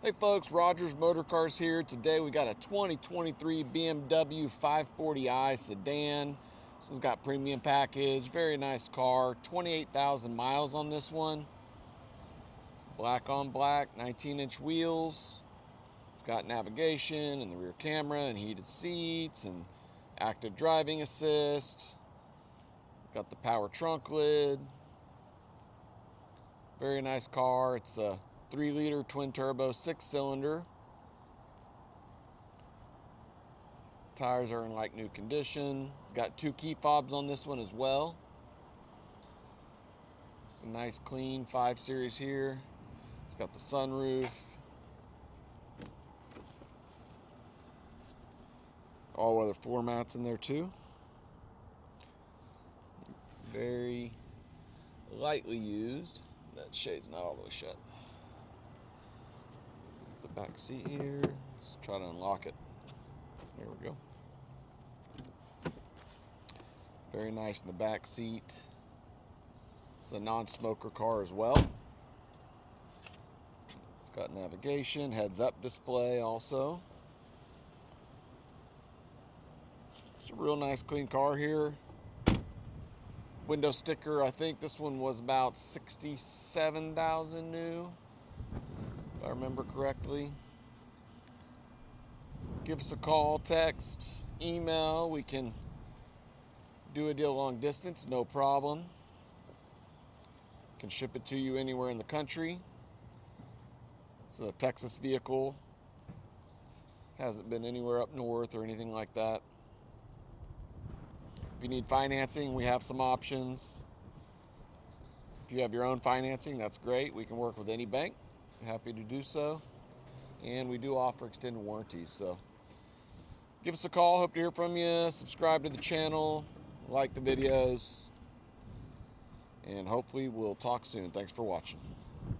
Hey folks, Rogers Motor Cars here. Today we got a 2023 BMW 540i sedan. This one's got premium package, very nice car, 28,000 miles on this one. Black on black, 19-inch wheels. It's got navigation and the rear camera and heated seats and active driving assist. Got the power trunk lid. Very nice car. It's a 3-liter twin-turbo 6-cylinder. Tires are in like new condition. Got 2 key fobs on this one as well. It's a nice clean 5 Series here. It's got the sunroof. All-weather floor mats in there too. Very lightly used. That shade's not all the way shut. The back seat here. Let's try to unlock it. There we go. Very nice in the back seat. It's a non-smoker car as well. It's got navigation, heads-up display also. It's a real nice clean car here. Window sticker, I think this one was about 67,000 new, if I remember correctly. Give us a call, text, email. We can do a deal long distance, no problem. Can ship it to you anywhere in the country. It's a Texas vehicle. Hasn't been anywhere up north or anything like that. If you need financing, we have some options. If you have your own financing, that's great. We can work with any bank. Happy to do so. And we do offer extended warranties. So give us a call. Hope to hear from you. Subscribe to the channel. Like the videos. And hopefully we'll talk soon. Thanks for watching.